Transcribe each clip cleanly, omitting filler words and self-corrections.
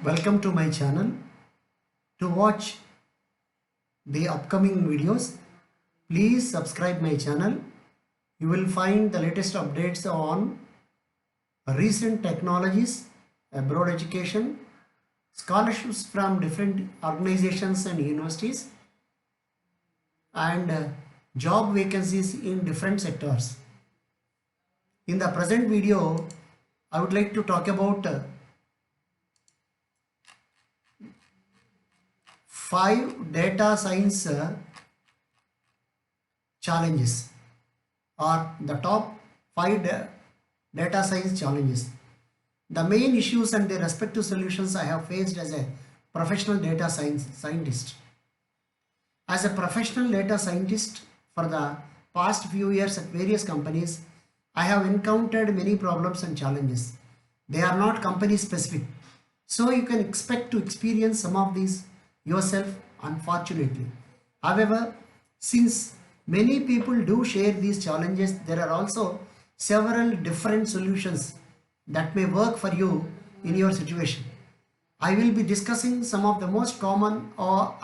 Welcome to my channel. To watch the upcoming videos, please subscribe my channel. You will find the latest updates on recent technologies, abroad education, scholarships from different organizations and universities, and job vacancies in different sectors. In the present video, I would like to talk about 5 data science challenges, or the top 5 data science challenges. The main issues and their respective solutions I have faced as a professional data scientist. As a professional data scientist for the past few years at various companies, I have encountered many problems and challenges. They are not company specific, so you can expect to experience some of these yourself, unfortunately. However, since many people do share these challenges, there are also several different solutions that may work for you in your situation. I will be discussing some of the most common or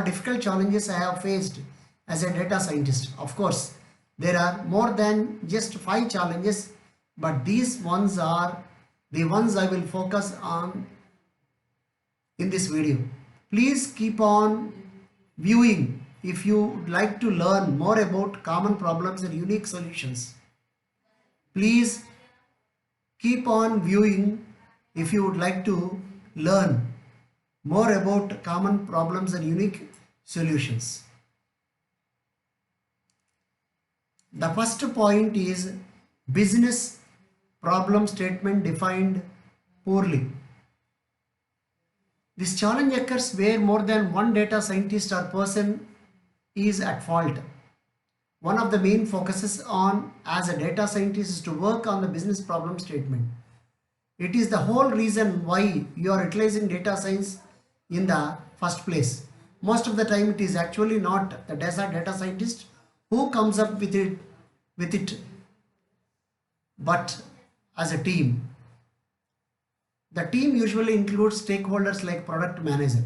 difficult challenges I have faced as a data scientist. Of course, there are more than just 5 challenges, but these ones are the ones I will focus on in this video. Please keep on viewing if you would like to learn more about common problems and unique solutions. Please keep on viewing if you would like to learn more about common problems and unique solutions. The first point is business problem statement defined poorly. This challenge occurs where more than one data scientist or person is at fault. One of the main focuses on as a data scientist is to work on the business problem statement. It is the whole reason why you are utilizing data science in the first place. Most of the time it is actually not the data scientist who comes up with it, but as a team. The team usually includes stakeholders like product manager.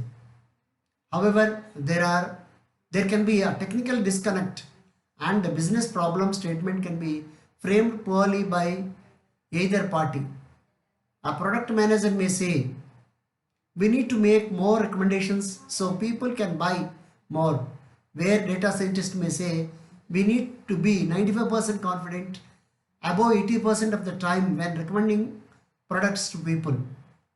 However, there can be a technical disconnect and the business problem statement can be framed poorly by either party. A product manager may say, we need to make more recommendations so people can buy more, where data scientist may say, we need to be 95% confident above 80% of the time when recommending products to people.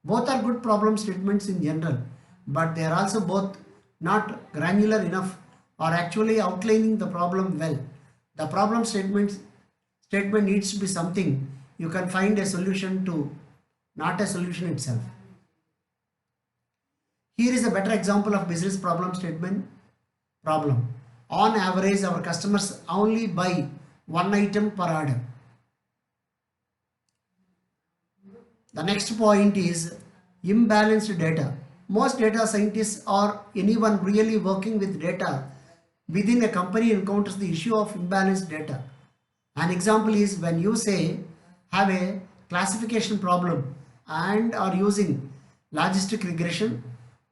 Both are good problem statements in general, but they are also both not granular enough or actually outlining the problem well. The problem statement needs to be something you can find a solution to, not a solution itself. Here is a better example of business problem statement problem. On average, our customers only buy one item per order. The next point is imbalanced data. Most data scientists or anyone really working with data within a company encounters the issue of imbalanced data. An example is when you say have a classification problem and are using logistic regression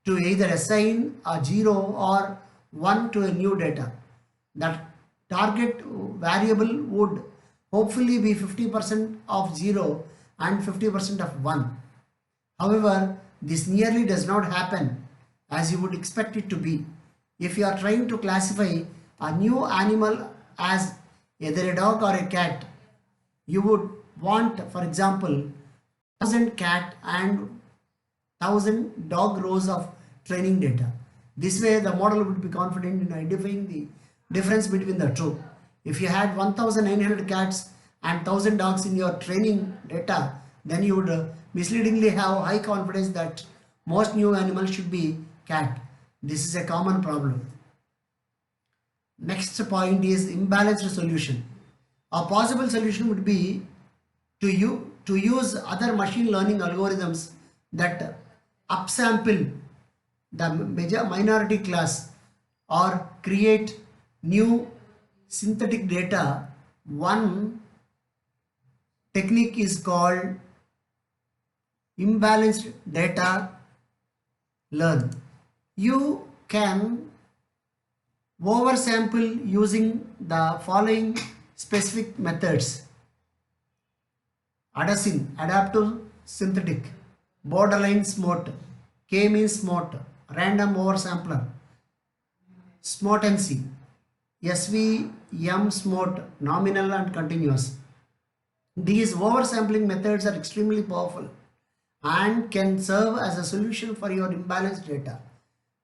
to either assign a 0 or 1 to a new data. That target variable would hopefully be 50% of 0 and 50% of 1. However, this nearly does not happen as you would expect it to be. If you are trying to classify a new animal as either a dog or a cat, you would want, for example, 1000 cat and 1000 dog rows of training data. This way the model would be confident in identifying the difference between the two. If you had 1900 cats and 1000 dogs in your training data, then you would misleadingly have high confidence that most new animals should be cat. This is a common problem. Next point is imbalanced solution. A possible solution would be to use other machine learning algorithms that upsample the minority class or create new synthetic data. One technique is called imbalanced data learn. You can oversample using the following specific methods: ADASYN, adaptive synthetic, borderline smart, k-means smart, random oversampler, smartency, SVM smart, nominal and continuous. These oversampling methods are extremely powerful and can serve as a solution for your imbalanced data.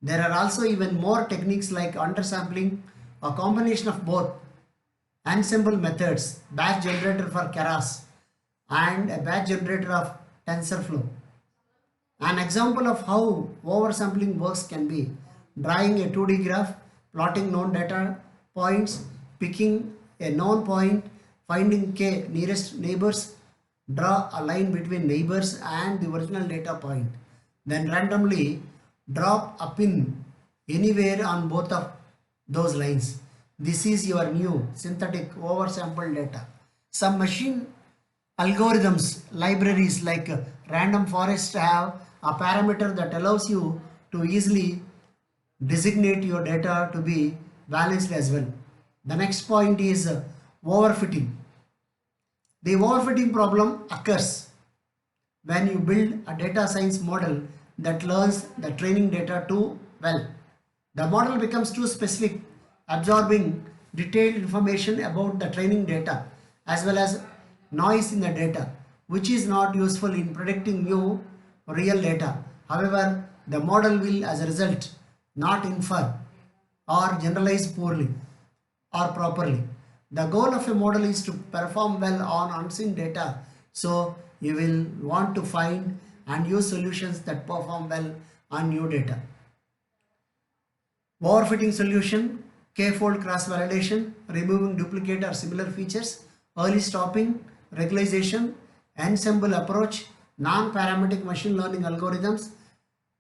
There are also even more techniques like undersampling, a combination of both, ensemble methods, batch generator for Keras, and a batch generator of TensorFlow. An example of how oversampling works can be drawing a 2D graph, plotting known data points, picking a known point, finding k nearest neighbors, draw a line between neighbors and the original data point, then randomly drop a pin anywhere on both of those lines. This is your new synthetic oversampled data. Some machine algorithms libraries like random forest have a parameter that allows you to easily designate your data to be balanced as well. The next point is overfitting. The overfitting problem occurs when you build a data science model that learns the training data too well. The model becomes too specific, absorbing detailed information about the training data as well as noise in the data, which is not useful in predicting new real data. However, the model will as a result not infer or generalize poorly or properly. The goal of a model is to perform well on unseen data, so you will want to find and use solutions that perform well on new data. Overfitting solution, k-fold cross-validation, removing duplicate or similar features, early stopping, regularization, ensemble approach, non-parametric machine learning algorithms,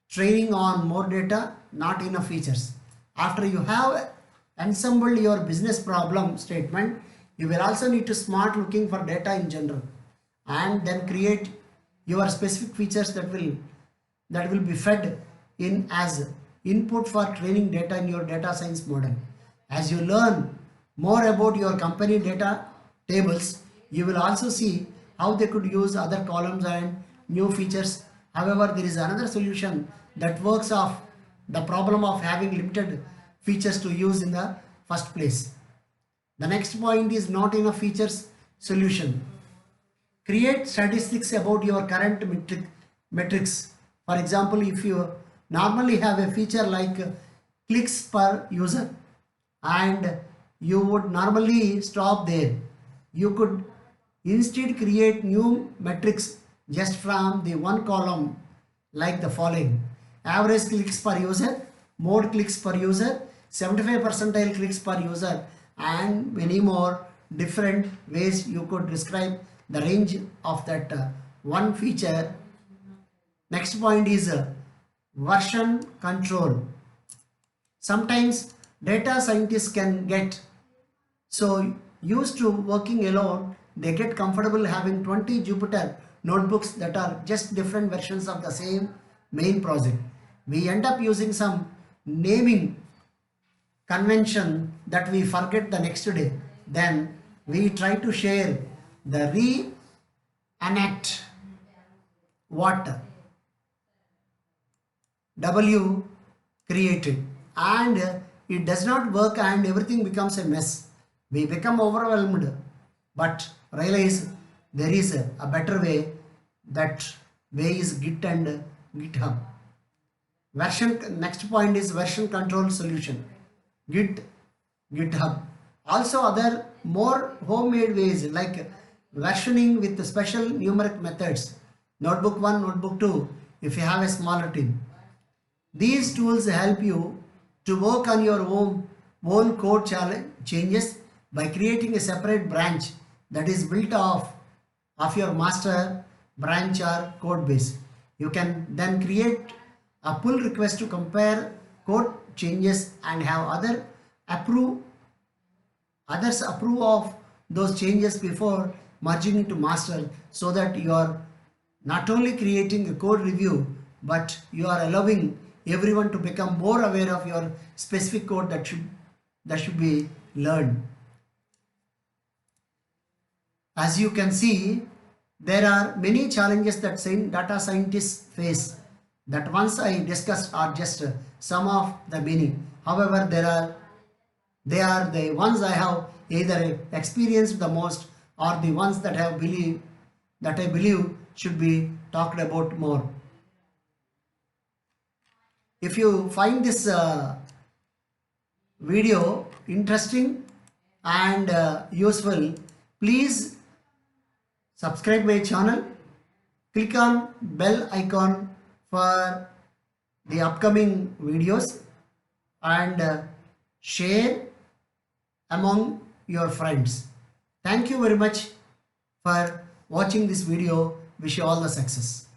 training on more data, not enough features. After you have ensembled your business problem statement, you will also need to smart looking for data in general and then create your specific features that will be fed in as input for training data in your data science model. As you learn more about your company data tables, you will also see how they could use other columns and new features. However, there is another solution that works off the problem of having limited features to use in the first place. The next point is not enough features solution. Create statistics about your current metrics. For example, if you normally have a feature like clicks per user and you would normally stop there, you could instead create new metrics just from the one column like the following: average clicks per user, mode clicks per user, 75 percentile clicks per user, and many more different ways you could describe the range of that one feature. Next point is version control. Sometimes data scientists can get so used to working alone, they get comfortable having 20 Jupyter notebooks that are just different versions of the same main project. We end up using some naming convention that we forget the next day. Then we try to share the reenact what W created, and it does not work and everything becomes a mess. We become overwhelmed, but realize there is a better way. That way is Git and GitHub. Next point is version control solution. Git, GitHub. Also other more homemade ways like versioning with special numeric methods. Notebook 1, Notebook 2 if you have a smaller team. These tools help you to work on your own code changes by creating a separate branch that is built off of your master branch or code base. You can then create a pull request to compare code changes and have others approve of those changes before merging into master, so that your not only creating a code review, but you are allowing everyone to become more aware of your specific code that should be learned. As you can see, there are many challenges that data scientists face. That ones I discussed are just some of the many. However, they are the ones I have either experienced the most, or the ones that I believe should be talked about more. If you find this video interesting and useful, please subscribe my channel, click on bell icon for the upcoming videos, and share among your friends. Thank you very much for watching this video. Wish you all the success.